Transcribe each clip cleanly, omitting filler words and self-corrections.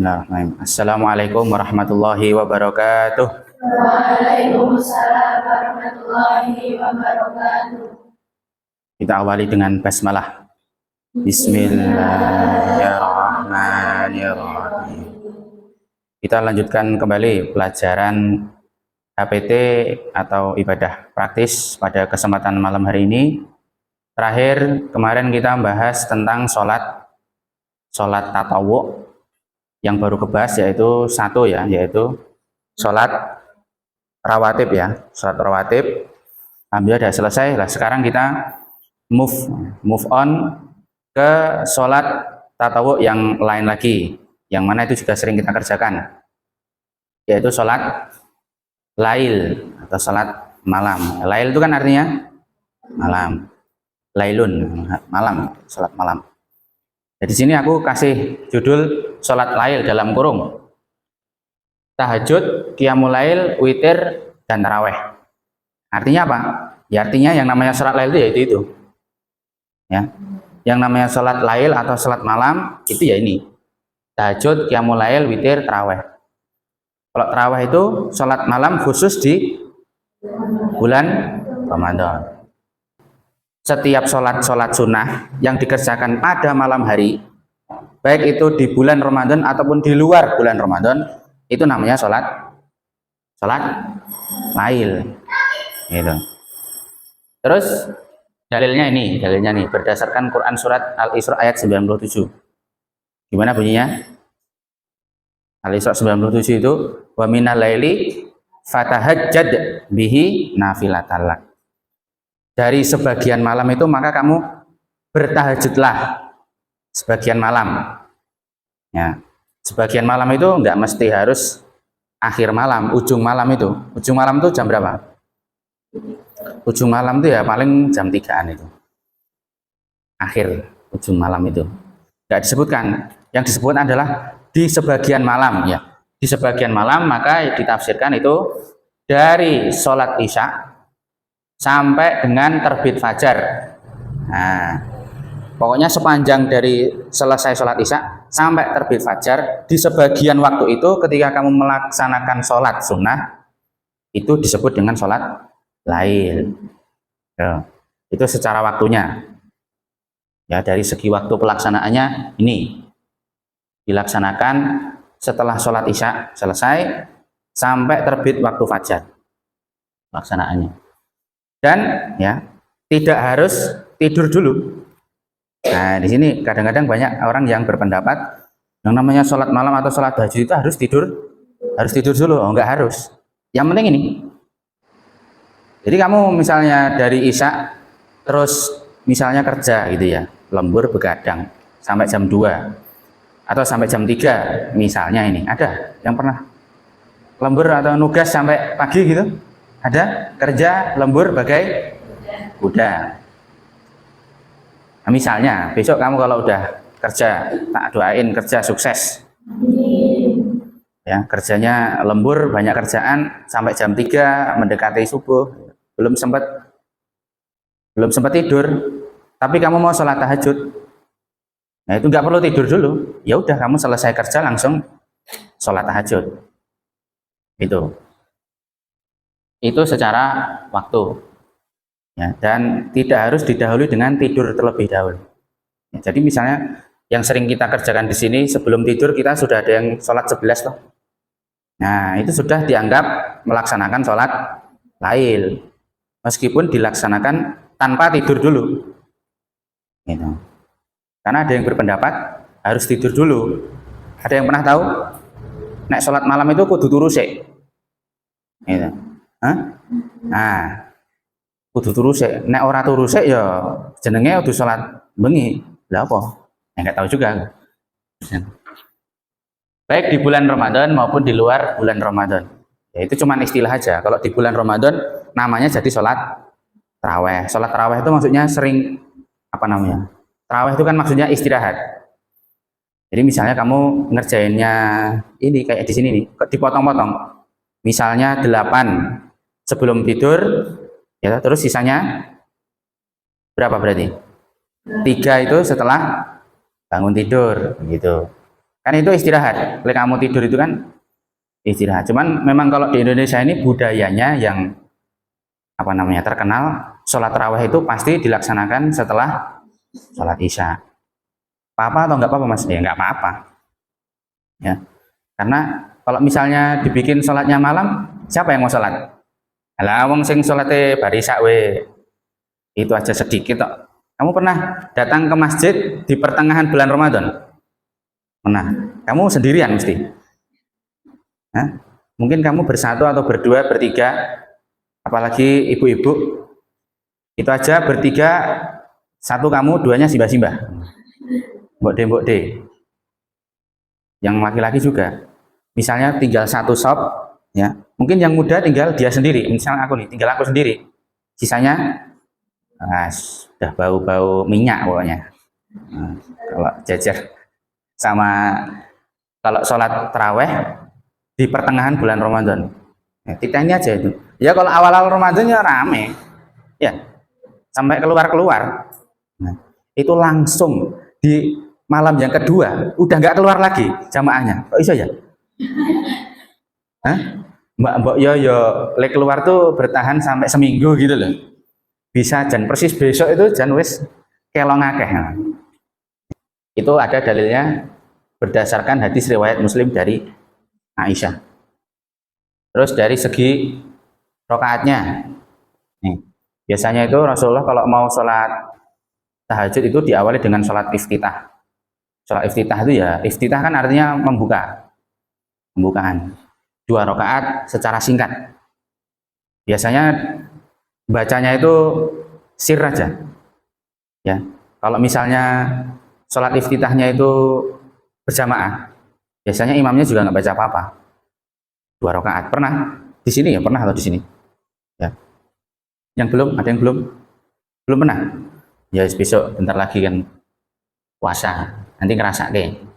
Bismillahirrahmanirrahim. Assalamualaikum warahmatullahi wabarakatuh. Waalaikumsalam warahmatullahi wabarakatuh. Kita awali dengan basmalah. Bismillahirrahmanirrahim. Kita lanjutkan kembali pelajaran HPT atau ibadah praktis pada kesempatan malam hari ini. Terakhir kemarin kita membahas tentang sholat tatawu. Yang baru kebahas yaitu satu ya, yaitu sholat rawatib ya, sholat rawatib. Alhamdulillah sudah selesai. Nah, sekarang kita move on ke sholat tatawu yang lain lagi, yang mana itu juga sering kita kerjakan, yaitu sholat lail atau sholat malam. Lail itu kan artinya malam, lailun malam, sholat malam. Jadi di sini aku kasih judul sholat lail dalam kurung tahajud, qiyamul lail, witir, dan taraweh. Artinya apa? Ya artinya yang namanya sholat lail itu yaitu itu. Ya, yang namanya sholat lail atau sholat malam itu ya ini tahajud, qiyamul lail, witir, taraweh. Kalau taraweh itu sholat malam khusus di bulan Ramadan. Setiap sholat sunnah yang dikerjakan pada malam hari, baik itu di bulan Ramadan ataupun di luar bulan Ramadan, itu namanya sholat lail. Gitu. Terus dalilnya nih berdasarkan Quran surat Al-Isra ayat 97. Gimana bunyinya? Al-Isra 97 itu wa minal laili fatahajjad bihi nafilatan lak. Dari sebagian malam itu maka kamu bertahajudlah sebagian malam. Ya, sebagian malam itu enggak mesti harus akhir malam, ujung malam itu. Ujung malam itu jam berapa? Ujung malam itu ya paling jam 3-an itu. Akhir ujung malam itu. Enggak disebutkan. Yang disebut adalah di sebagian malam ya. Di sebagian malam maka ditafsirkan itu dari sholat isya sampai dengan terbit fajar. Nah, pokoknya sepanjang dari selesai sholat isya sampai terbit fajar, di sebagian waktu itu ketika kamu melaksanakan sholat sunnah itu disebut dengan sholat lail. Ya, itu secara waktunya. Ya, dari segi waktu pelaksanaannya ini dilaksanakan setelah sholat isya selesai sampai terbit waktu fajar pelaksanaannya. Dan ya tidak harus tidur dulu. Nah di sini kadang-kadang banyak orang yang berpendapat yang namanya sholat malam atau sholat tahajud itu harus tidur dulu. Oh, enggak harus. Yang penting ini. Jadi kamu misalnya dari isya terus misalnya kerja gitu ya, lembur begadang sampai jam 2 atau sampai jam 3 misalnya ini. Ada yang pernah lembur atau nugas sampai pagi gitu? Ada kerja lembur bagai kuda. Nah, misalnya besok kamu kalau udah kerja, tak doain kerja sukses. Ya, kerjanya lembur, banyak kerjaan sampai jam 3 mendekati subuh, belum sempat tidur. Tapi kamu mau sholat tahajud. Nah, itu nggak perlu tidur dulu. Ya udah kamu selesai kerja langsung sholat tahajud. Itu secara waktu ya, dan tidak harus didahului dengan tidur terlebih dahulu ya, jadi misalnya yang sering kita kerjakan di sini sebelum tidur kita sudah ada yang sholat 11 loh. Nah itu sudah dianggap melaksanakan sholat lail meskipun dilaksanakan tanpa tidur dulu gitu. Karena ada yang berpendapat harus tidur dulu. Ada yang pernah tahu nek sholat malam itu kudu turu sik gitu. Nah, kudu turu sik. Nek ora turu sik ya jenenge kudu salat bengi. Lah apa? Enggak tahu juga. Baik di bulan Ramadan maupun di luar bulan Ramadan. Ya itu cuma istilah aja. Kalau di bulan Ramadan namanya jadi salat tarawih. Salat tarawih itu maksudnya sering apa namanya? Tarawih itu kan maksudnya istirahat. Jadi misalnya kamu ngerjainnya ini kayak di sini nih, dipotong-potong. Misalnya 8 sebelum tidur ya, terus sisanya berapa berarti? 3 itu setelah bangun tidur gitu. Kan itu istirahat. Kalau kamu tidur itu kan istirahat. Cuman memang kalau di Indonesia ini budayanya yang apa namanya terkenal, sholat tarawih itu pasti dilaksanakan setelah sholat isya. Apa atau nggak apa-apa mas? Ya nggak apa-apa. Ya, karena kalau misalnya dibikin sholatnya malam, siapa yang mau sholat? Alah, wong sing sholatnya barisak we. Itu aja sedikit kok. Kamu pernah datang ke masjid di pertengahan bulan Ramadan? Pernah. Kamu sendirian mesti. Hah? Mungkin kamu bersatu atau berdua, bertiga, apalagi ibu-ibu. Itu aja bertiga, satu kamu, duanya simbah-simbah. Mbok de. Yang laki-laki juga. Misalnya tinggal satu shop, ya. Mungkin yang muda tinggal dia sendiri. Misalnya aku nih, tinggal aku sendiri. Sisanya sudah bau-bau minyak pokoknya. Nah, kalau jajar sama kalau sholat taraweh di pertengahan bulan Ramadan. Ya, kita ini aja itu. Ya kalau awal-awal Ramadan ya rame. Ya, sampai keluar-keluar. Nah, itu langsung di malam yang kedua udah nggak keluar lagi jamaahnya. Kok bisa ya? Hah? Mbak yo le keluar tuh bertahan sampai seminggu gitu loh. Bisa jan persis besok itu jan wis kelong akeh. Itu ada dalilnya berdasarkan hadis riwayat Muslim dari Aisyah. Terus dari segi rokaatnya, nih, biasanya itu Rasulullah kalau mau sholat tahajud itu diawali dengan sholat iftitah. Sholat iftitah itu ya, iftitah kan artinya pembukaan. 2 rakaat secara singkat. Biasanya bacanya itu sir aja. Ya, kalau misalnya sholat iftitahnya itu berjamaah, biasanya imamnya juga nggak baca apa-apa. 2 rakaat. Pernah di sini ya? Pernah atau di sini? Ya. Yang belum? Ada yang belum? Belum pernah? Ya besok bentar lagi kan puasa. Nanti ngerasa deh.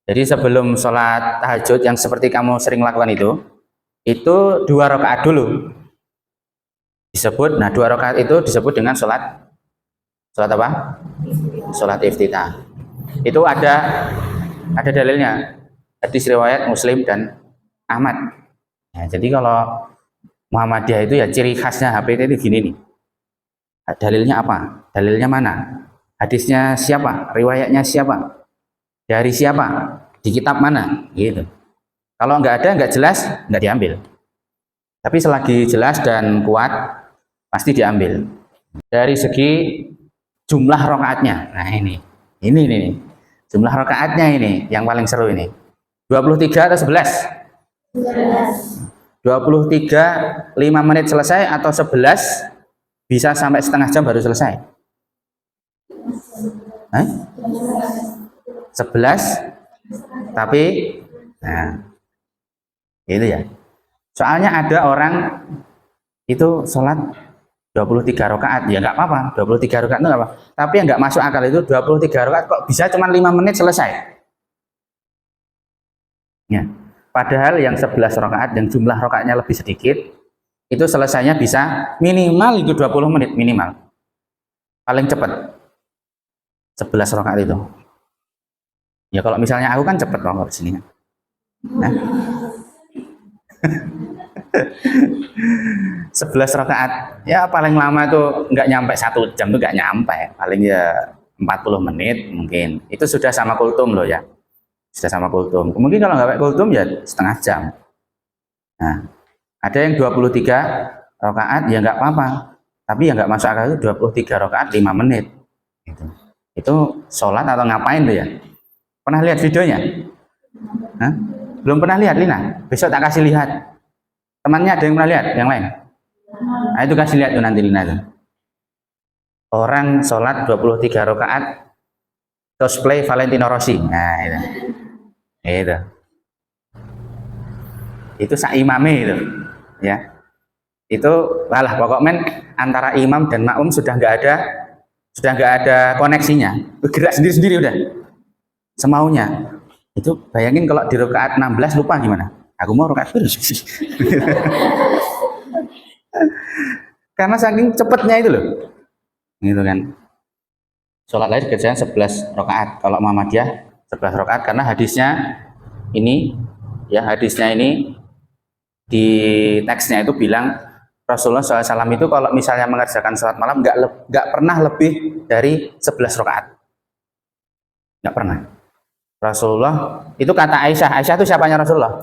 Jadi sebelum sholat tahajud yang seperti kamu sering lakukan itu 2 rakaat dulu. Disebut, nah 2 rakaat itu disebut dengan sholat apa? Sholat iftitah. Itu ada dalilnya. Hadis riwayat Muslim dan Ahmad. Ya, jadi kalau Muhammadiyah itu ya ciri khasnya HPT itu gini nih. Dalilnya apa? Dalilnya mana? Hadisnya siapa? Riwayatnya siapa? Dari siapa? Di kitab mana? Gitu. Kalau nggak ada, nggak jelas, nggak diambil. Tapi selagi jelas dan kuat, pasti diambil. Dari segi jumlah rakaatnya. Nah ini nih. Jumlah rakaatnya ini yang paling seru ini. 23 atau 11? 23 5 menit selesai atau 11 bisa sampai setengah jam baru selesai? 11 tapi nah itu ya. Soalnya ada orang itu sholat 23 rakaat, ya nggak apa-apa, 23 rakaat itu nggak apa. Tapi yang nggak masuk akal itu 23 rakaat kok bisa cuma 5 menit selesai. Ya. Padahal yang 11 rakaat yang jumlah rakaatnya lebih sedikit itu selesainya bisa minimal itu 20 menit minimal. Paling cepat 11 rakaat itu. Ya kalau misalnya aku kan cepet kalau di sini. Nah. 11 rakaat ya paling lama itu nggak nyampe 1 jam tuh nggak nyampe, paling ya 40 menit mungkin. Itu sudah sama kultum loh ya. Sudah sama kultum. Mungkin kalau nggak pakai kultum ya setengah jam. Nah, ada yang 23 rakaat ya nggak apa-apa. Tapi yang nggak masuk akal itu 23 rakaat 5 menit. Itu sholat atau ngapain tuh ya? Pernah lihat videonya? Hah? Belum pernah lihat, Lina? Besok tak kasih lihat. Temannya ada yang pernah lihat? Yang lain? Nah, itu kasih lihat tuh nanti Lina tuh. Orang sholat 23 rakaat cosplay Valentino Rossi. Nah, itu. Itu sak imame itu. Ya. Itu walah pokoknya antara imam dan makmum sudah nggak ada koneksinya. Bergerak sendiri-sendiri udah. Semaunya. Itu bayangin kalau di rakaat 16 lupa gimana? Aku mau rakaat terus. Karena saking cepatnya itu loh. Gitu kan. Sholat lain kerjaan 11 rakaat. Kalau Muhammadiyah 11 rakaat karena hadisnya ini ya, hadisnya ini di teksnya itu bilang Rasulullah SAW itu kalau misalnya mengerjakan sholat malam nggak pernah lebih dari 11 rakaat, nggak pernah. Rasulullah itu kata Aisyah itu siapanya Rasulullah?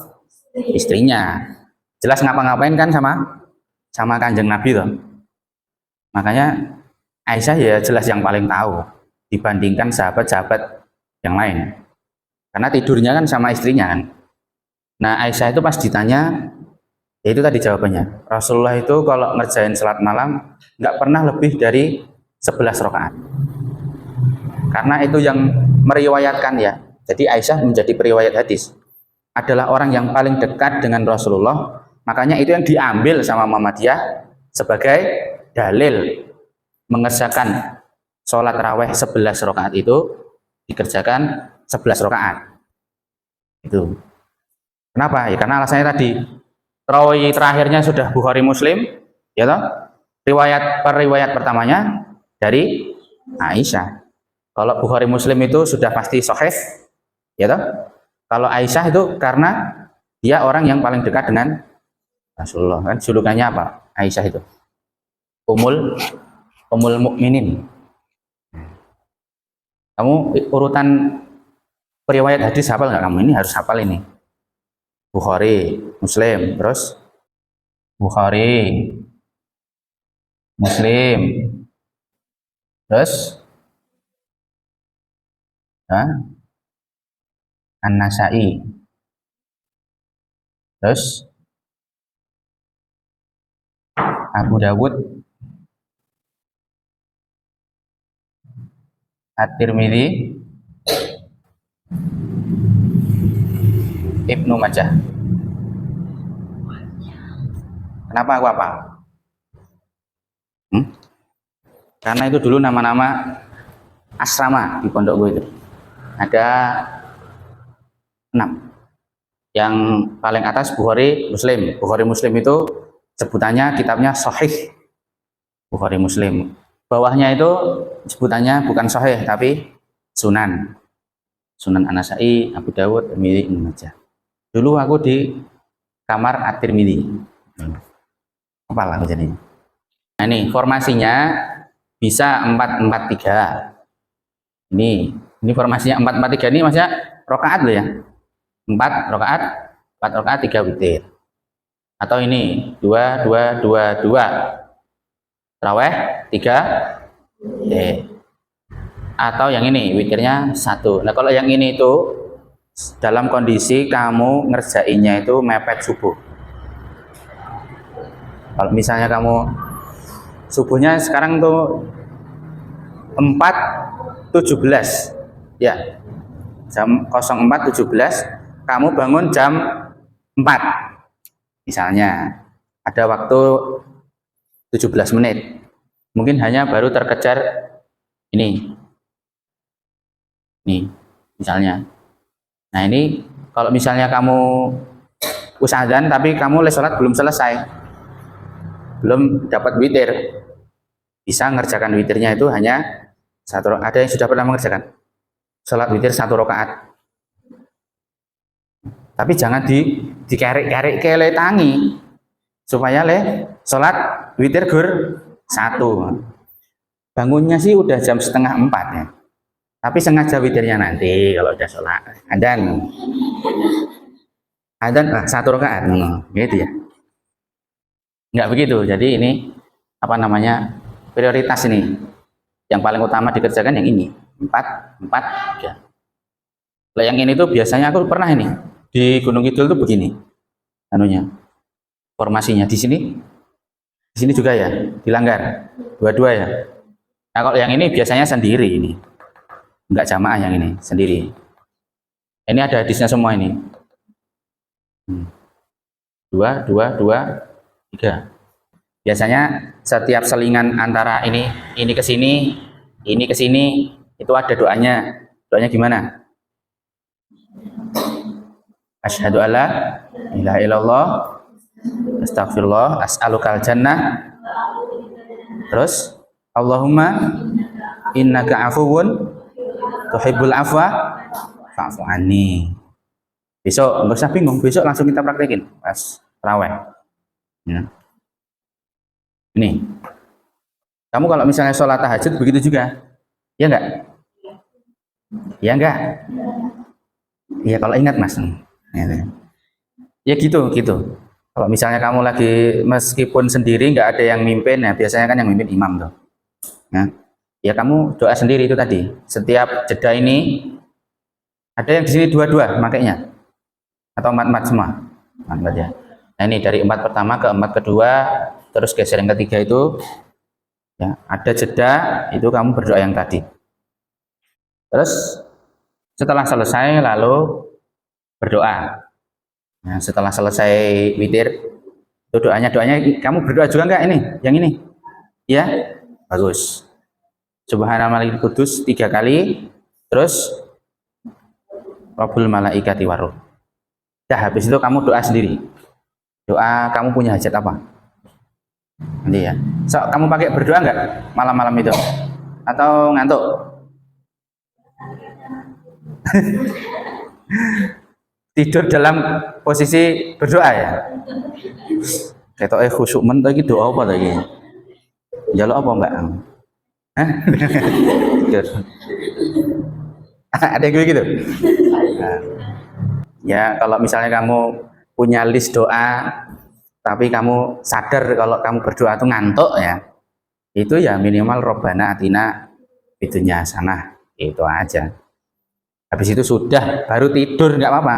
Istrinya. Jelas ngapa-ngapain kan sama kanjeng Nabi tuh. Makanya Aisyah ya jelas yang paling tahu dibandingkan sahabat-sahabat yang lain. Karena tidurnya kan sama istrinya kan. Nah Aisyah itu pas ditanya, ya itu tadi jawabannya. Rasulullah itu kalau ngerjain sholat malam nggak pernah lebih dari 11 rakaat. Karena itu yang meriwayatkan ya. Jadi Aisyah menjadi periwayat hadis. Adalah orang yang paling dekat dengan Rasulullah. Makanya itu yang diambil sama Muhammadiyah sebagai dalil mengerjakan sholat raweh 11 rakaat itu dikerjakan 11 rakaat. Itu. Kenapa? Ya karena alasannya tadi. Rawi terakhirnya sudah Bukhari Muslim, ya toh? Riwayat pertamanya dari Aisyah. Kalau Bukhari Muslim itu sudah pasti sahih, ya toh? Kalau Aisyah itu karena dia orang yang paling dekat dengan Rasulullah. Kan julukannya apa? Aisyah itu Ummul Mukminin. Kamu urutan periwayat hadis hafal nggak kamu? Ini harus hafal ini. Bukhari, Muslim, terus Bukhari, Muslim, terus An-Nasa'i, terus Abu Dawud, At-Tirmidzi, Ibnu Majah. Kenapa aku apa? Karena itu dulu nama-nama asrama di pondok gue itu. Ada 6. Yang paling atas Bukhari Muslim. Bukhari Muslim itu sebutannya kitabnya Sahih Bukhari Muslim. Bawahnya itu sebutannya bukan Sahih tapi Sunan. Sunan An-Nasa'i, Abu Dawud, Tirmidzi, Ibnu Majah. Dulu aku di kamar At-Tirmidzi. Kepala aku jadinya. Nah ini formasinya bisa 4-4-3. Ini formasinya 4-4-3 ini maksudnya rakaat loh ya. 4 rakaat, 4 rakaat 3 witir. Atau ini 2-2-2-2. Raweh 3 atau yang ini witirnya 1. Nah kalau yang ini itu dalam kondisi kamu ngerjainnya itu mepet subuh. Kalau misalnya kamu subuhnya sekarang tuh 4.17 ya, jam 04.17 kamu bangun jam 4 misalnya, ada waktu 17 menit, mungkin hanya baru terkejar ini misalnya. Nah ini kalau misalnya kamu usahakan tapi kamu sholat belum selesai, belum dapat witir, bisa ngerjakan witirnya itu hanya 1 rakaat. Ada yang sudah pernah mengerjakan sholat witir 1 rakaat, tapi jangan dikerek-kerek kele tangi supaya sholat witir gur 1. Bangunnya sih udah jam 3:30 ya, tapi sengaja witirnya nanti kalau udah sholat adzan 1 rakaat gitu ya. Nggak begitu. Jadi ini apa namanya, prioritas ini yang paling utama dikerjakan yang ini 4-4-3. Lah yang ini tuh biasanya aku pernah ini di Gunung Kidul tuh begini anunya formasinya. Di sini juga ya dilanggar dua-dua ya. Nah kalau yang ini biasanya sendiri, ini enggak jamaah, yang ini sendiri. Ini ada hadisnya semua ini. 2, 2, 2, 3. Biasanya setiap selingan antara ini ke sini, ini ke sini, itu ada doanya. Doanya gimana? Asyhadu alla ilaha illallah, astagfirullah, as'alukal jannah. Terus Allahumma innaka afuwun tuhibbul afwa fa'fu anni. Besok nggak usah bingung, besok langsung kita praktekin pas tarawih. Ya. Ini, kamu kalau misalnya sholat tahajud begitu juga, ya enggak? Ya enggak? Ya kalau ingat mas, ya gitu gitu. Kalau misalnya kamu lagi meskipun sendiri nggak ada yang mimpin, ya biasanya kan yang mimpin imam tuh. Ya kamu doa sendiri itu tadi. Setiap jeda ini ada yang di sini dua-dua makanya atau empat-empat semua, empat ya. Nah ini dari empat pertama ke empat kedua, terus geser yang ketiga itu, ya ada jeda itu kamu berdoa yang tadi. Terus setelah selesai lalu berdoa. Nah, setelah selesai witir itu doanya kamu berdoa juga enggak ini? Yang ini? Ya, bagus. Subhana malikil kudus 3 kali, terus Rabbul malaikati waruh. Dah habis itu kamu doa sendiri. Doa kamu punya hajat apa? Nanti ya. So, kamu pakai berdoa enggak malam-malam itu? Atau ngantuk? Tidur dalam posisi berdoa ya. Ketoknya khusyuk men lagi doa apa lagi? Jaluk apa enggak? Hah? Tidur. Ada yang gitu? Nah, ya kalau misalnya kamu punya list doa, tapi kamu sadar kalau kamu berdoa itu ngantuk ya, itu ya minimal Robbana atina fitunya sana, itu aja. Habis itu sudah baru tidur nggak apa-apa.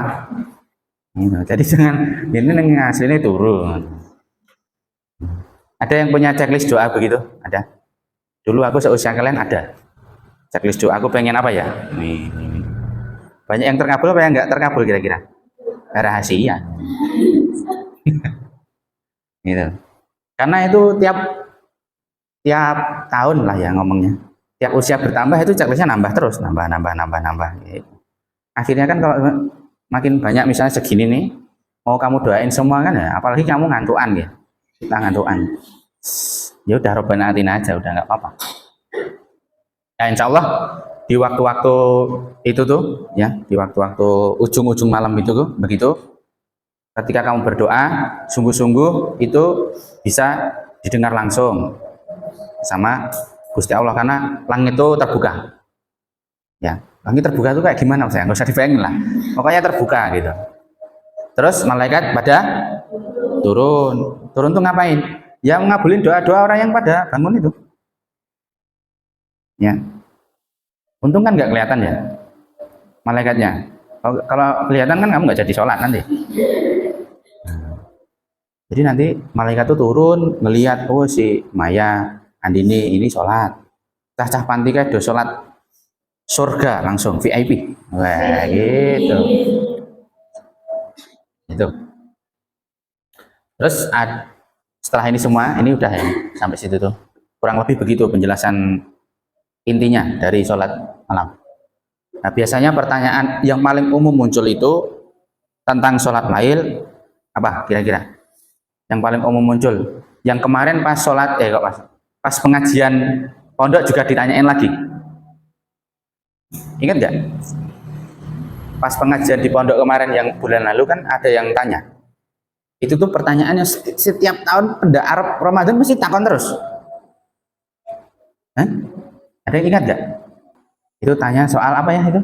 Jadi jangan ini hasilnya turun. Ada yang punya checklist doa begitu? Ada. Dulu aku seusia kalian ada. Checklist doa aku pengen apa ya? Nih. Banyak yang terkabul apa yang nggak terkabul kira-kira? Rahasia. Gitu. Karena itu tiap tahun lah ya ngomongnya. Tiap usia bertambah itu checklistnya nambah terus, nambah. Gitu. Akhirnya kan kalau makin banyak misalnya segini nih, mau kamu doain semua kan ya, apalagi kamu ngantuan ya, kita ngantuan. Ya udah Robbana atina aja, udah nggak apa-apa. Ya insya Allah di waktu-waktu itu tuh, ya di waktu-waktu ujung-ujung malam itu tuh, begitu. Ketika kamu berdoa, sungguh-sungguh itu bisa didengar langsung sama Gusti Allah karena langit itu terbuka. Ya, langit terbuka itu kayak gimana saya? Nggak usah dibayangin lah. Pokoknya terbuka gitu. Terus malaikat pada turun. Turun tuh ngapain? Ya ngabulin doa-doa orang yang pada bangun itu. Ya. Untung kan nggak kelihatan ya malaikatnya. Kalau kelihatan kan kamu nggak jadi sholat nanti. Jadi nanti malaikat tuh turun ngelihat, oh si Maya Andini ini sholat. Cah-cah panti kayak do sholat surga langsung VIP. Wah gitu. Itu. Terus setelah ini semua, ini udah ya sampai situ tuh. Kurang lebih begitu penjelasan intinya dari sholat malam. Nah biasanya pertanyaan yang paling umum muncul itu tentang sholat lail apa kira-kira? Yang paling umum muncul. Yang kemarin pas sholat, kok pas pengajian pondok juga ditanyain lagi. Ingat nggak? Pas pengajian di pondok kemarin yang bulan lalu kan ada yang tanya. Itu tuh pertanyaannya setiap tahun pada Arab Ramadan mesti takon terus. Hah? Ada yang ingat nggak? Itu tanya soal apa ya itu?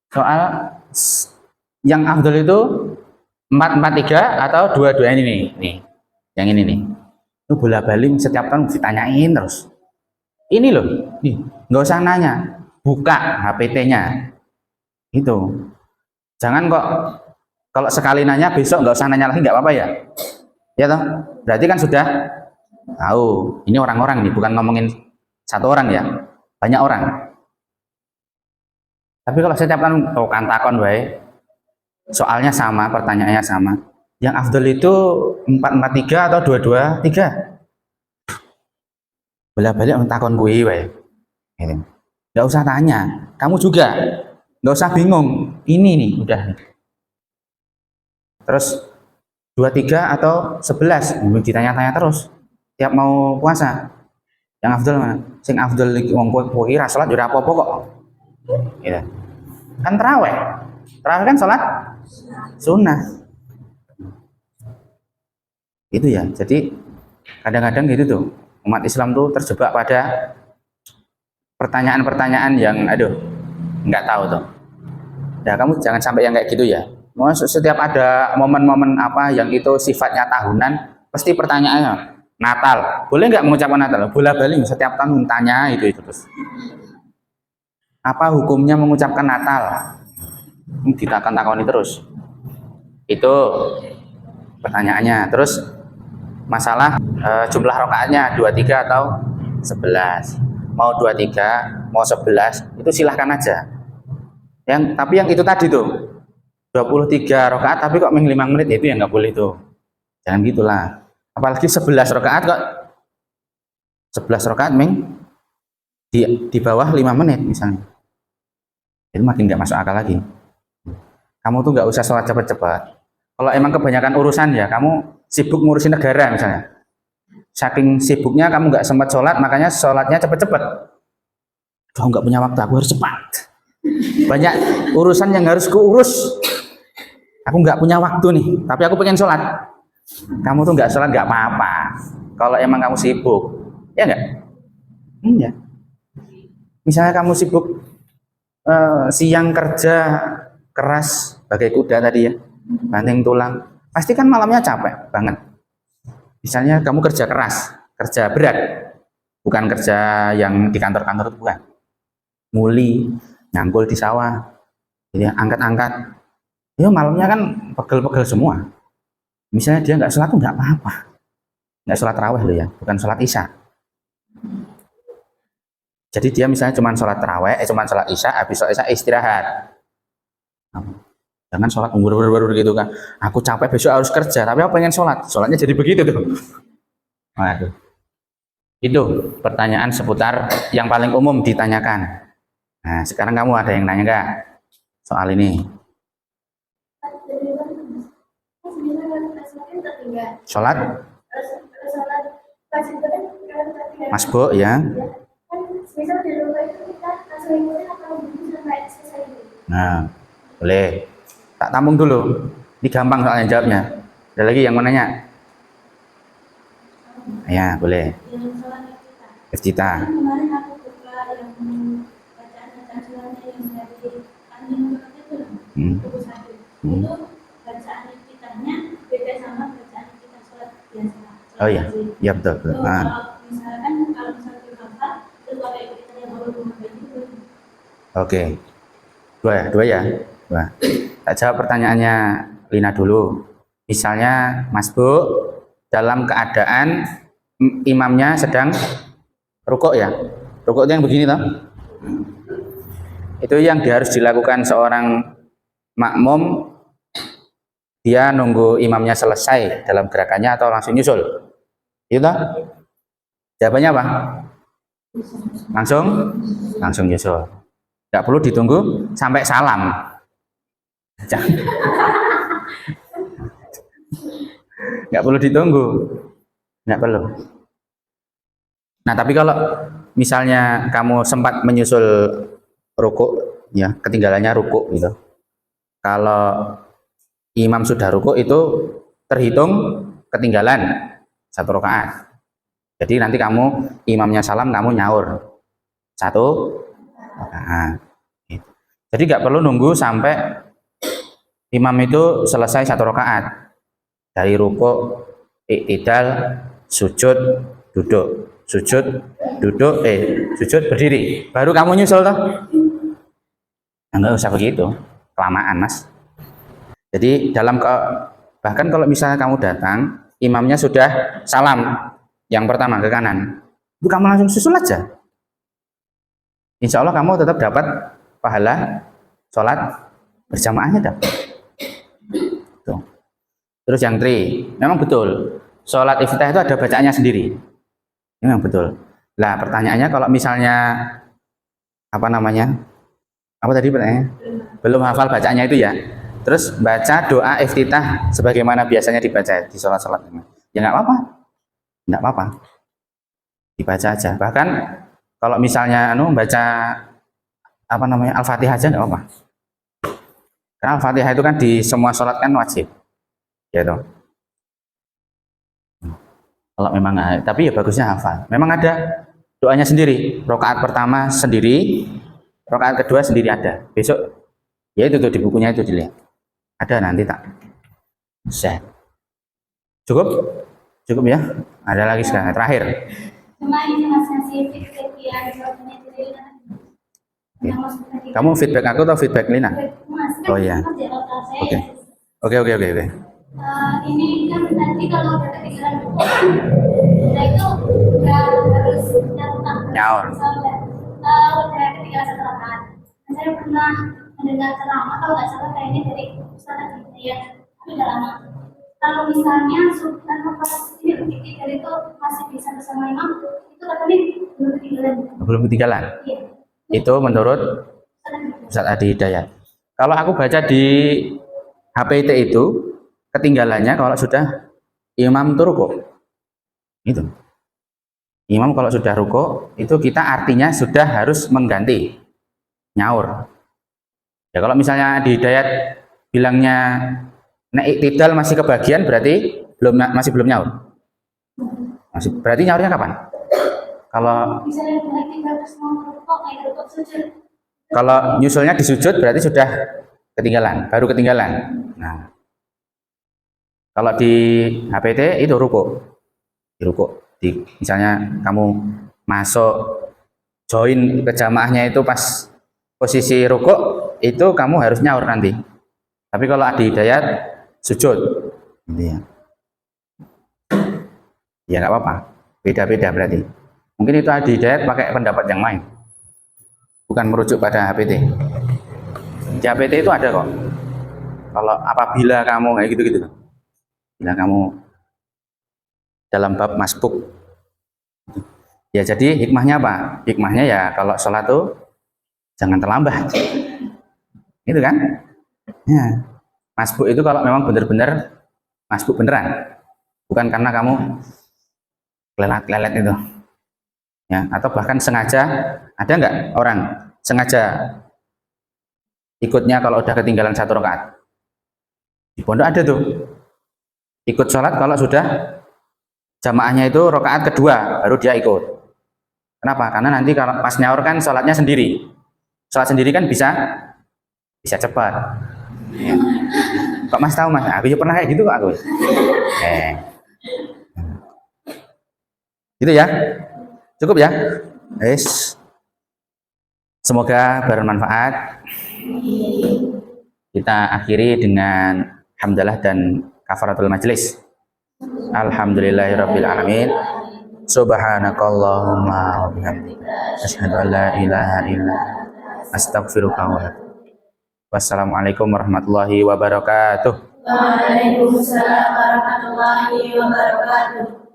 Soal yang afdol itu 4-4-3 atau 2-2 ini nih. Yang ini nih. Itu bola-balik setiap tahun ditanyain terus. Ini loh, nih, nggak usah nanya, buka HPT-nya. Itu. Jangan kok kalau sekali nanya besok nggak usah nanya lagi nggak apa-apa ya. Ya toh? Berarti kan sudah tahu. Ini orang-orang nih, bukan ngomongin satu orang ya. Banyak orang. Tapi kalau setiap tahun kan takon baik. Soalnya sama, pertanyaannya sama. Yang afdal itu 4-4-3 atau 2-2-3? Bolak-balik takon gue wae. Nggak usah tanya. Kamu juga nggak usah bingung. Ini nih udah. Terus 2-3 atau 11? Ditanya-tanya terus. Tiap mau puasa. Yang afdal mana? Sing afdal iki wong kowe ra salat ora apa-apa kok. Gitu. Kan terawih. Terawih kan sholat sunnah. Itu ya. Jadi kadang-kadang gitu tuh. Umat Islam tuh terjebak pada pertanyaan-pertanyaan yang aduh nggak tahu tuh. Ya kamu jangan sampai yang kayak gitu ya. Setiap ada momen-momen apa yang itu sifatnya tahunan, pasti pertanyaannya Natal. Boleh nggak mengucapkan Natal? Bola-balik setiap tahun tanya itu terus. Apa hukumnya mengucapkan Natal? Ditakon-takoni terus. Itu pertanyaannya. Terus masalah jumlah rakaatnya 23 atau 11. Mau 23, mau 11, itu silahkan aja. Tapi yang itu tadi tuh 23 rakaat tapi kok 5 menit itu ya nggak boleh tuh. Jangan gitulah. Apalagi 11 rakaat kok 11 rakaat di bawah 5 menit misalnya. Itu makin nggak masuk akal lagi. Kamu tuh nggak usah sholat cepat-cepat. Kalau emang kebanyakan urusan ya kamu sibuk ngurusin negara misalnya. Saking sibuknya kamu nggak sempat sholat, makanya sholatnya cepet-cepet. Aduh nggak punya waktu, aku harus cepat. Banyak urusan yang harus kuurus. Aku nggak punya waktu nih, tapi aku pengen sholat. Kamu tuh nggak sholat nggak apa-apa. Kalau emang kamu sibuk, ya nggak? Iya. Misalnya kamu sibuk siang kerja keras bagai kuda tadi ya, banting tulang. Pasti kan malamnya capek banget. Misalnya kamu kerja keras, kerja berat, bukan kerja yang di kantor-kantor itu bukan. Muli, nyanggul di sawah, jadi angkat-angkat. Ya malamnya kan pegel-pegel semua. Misalnya dia nggak sholat tuh nggak apa-apa, nggak sholat tarawih loh ya, bukan sholat isya. Jadi dia misalnya cuma sholat tarawih, cuma sholat isya, habis sholat isya istirahat. Jangan sholat umur gitu kan. Aku capek besok harus kerja, tapi aku pengen sholat. Sholatnya jadi begitu tuh. Waduh. Itu pertanyaan seputar yang paling umum ditanyakan. Nah, sekarang kamu ada yang nanya nggak soal ini? Sholat? Mas Bo ya. Nah, boleh. Tak tampung dulu. Ini gampang soalnya jawabnya. Ada lagi yang mau nanya? Ya, boleh. Iftitah. Kemarin aku buka yang bacaan-bacaan suratnya yang dari Tanjung buku satu. Itu bacaan iftitahnya beda sama bacaan iftitah sholat biasa. Oh iya, ya betul. betul. Kalau misalkan kalau misalnya hafal terus pakai iftitah yang baru itu. Oke. Dua ya. Dua. Tak jawab pertanyaannya Lina dulu. Misalnya Mas Bu dalam keadaan imamnya sedang rukuk ya. Rukuk itu yang begini toh. Itu yang harus dilakukan seorang makmum, dia nunggu imamnya selesai dalam gerakannya atau langsung nyusul. Itu toh? Jawabannya apa? Langsung nyusul. Nggak perlu ditunggu sampai salam. Nggak perlu ditunggu, nggak perlu. Nah tapi kalau misalnya kamu sempat menyusul rukuk ya, ketinggalannya rukuk gitu, kalau imam sudah rukuk itu terhitung ketinggalan 1 rakaat. Jadi nanti kamu imamnya salam, kamu nyaur 1 rakaat gitu. Jadi nggak perlu nunggu sampai imam itu selesai 1 rakaat dari rukuk, i'tidal, sujud, duduk, sujud, duduk, sujud, berdiri, baru kamu nyusul toh. Enggak usah begitu, kelamaan mas. Jadi bahkan kalau misalnya kamu datang, imamnya sudah salam yang pertama ke kanan, itu kamu langsung susul aja. Insya Allah kamu tetap dapat pahala sholat berjamaahnya dapat. Tuh. Terus yang memang betul, sholat iftitah itu ada bacaannya sendiri. Memang betul. Lah pertanyaannya kalau misalnya apa tadi pertanyaannya? Belum hafal bacaannya itu ya. Terus baca doa iftitah sebagaimana biasanya dibaca di sholat-sholat. Ya nggak apa-apa. Nggak apa-apa. Dibaca aja. Bahkan kalau misalnya baca Al-Fatihah aja nggak apa-apa. Karena Al-Fatihah itu kan di semua sholat kan wajib. Gitu. Kalau memang tapi ya bagusnya hafal. Memang ada doanya sendiri. Rakaat pertama sendiri, rakaat kedua sendiri ada. Besok ya itu tuh di bukunya itu dilihat. Ada nanti tak share. Cukup? Cukup ya? Ada lagi sekarang terakhir. Cuma ini Mas ngasih feedback yang jawabannya itu dari Oke. Kamu feedback aku atau feedback Lina? Mas, kan Oh iya. Mas jawab saya. Oke. Oke. Ini kan nanti kalau udah ketinggalan buku, kita itu udah harus Nyaur. misalnya udah ketinggalan satu rakaat. Saya pernah mendengar ceramah kalau nggak salah kayaknya dari Ustaz ya, tapi udah lama. Kalau misalnya sultan pas ini dari itu masih bisa bersama imam, itu katanya belum ketinggalan. Belum ketinggalan? Iya. Itu menurut Ustaz Adi Hidayat. Kalau aku baca di HPT itu, ketinggalannya kalau sudah imam itu ruko. Itu. Imam kalau sudah ruko, itu kita artinya sudah harus mengganti. Nyaur. Ya kalau misalnya di Hidayat bilangnya nek iktidal masih kebagian berarti masih belum nyaur. Berarti nyaurnya kapan? Kalau misalnya tinggal terus mau rukuk kayak rukuk sujud. Kalau nyusulnya di sujud berarti sudah ketinggalan, baru ketinggalan. Nah, kalau di HPT itu ruko, di ruko. Misalnya kamu masuk join ke jamaahnya itu pas posisi ruko, itu kamu harus nyaur nanti. Tapi kalau Adi Hidayat sujud, gitu ya. Ya nggak apa-apa, beda-beda berarti. Mungkin itu Adi Hidayat pakai pendapat yang lain, bukan merujuk pada HPT. Di HPT itu ada kok. Kalau apabila kamu kayak gitu-gitu, bila kamu dalam bab masbuk, ya jadi hikmahnya apa? Hikmahnya ya kalau sholat tuh jangan terlambat, itu kan? Ya, masbuk itu kalau memang benar-benar masbuk beneran, bukan karena kamu lelet-lelet itu, ya atau bahkan sengaja. Ada nggak orang sengaja ikutnya kalau udah ketinggalan satu rakaat? Di pondok ada tuh, ikut sholat kalau sudah jamaahnya itu rakaat kedua baru dia ikut. Kenapa? Karena nanti kalau pas nyaur kan sholatnya sendiri, sholat sendiri kan bisa cepat. Ya. Kok Mas tahu Mas? Aku juga pernah kayak gitu kok aku. Gitu ya, cukup ya. Semoga bermanfaat. Kita akhiri dengan hamdalah dan kafaratul majlis. Alhamdulillahirabbil alamin. Subhanakallahumma wa bihamdika asyhadu an la ilaha illa anta astaghfiruka wa atubu ilaik. Wassalamualaikum warahmatullahi wabarakatuh. Waalaikumsalam warahmatullahi wabarakatuh.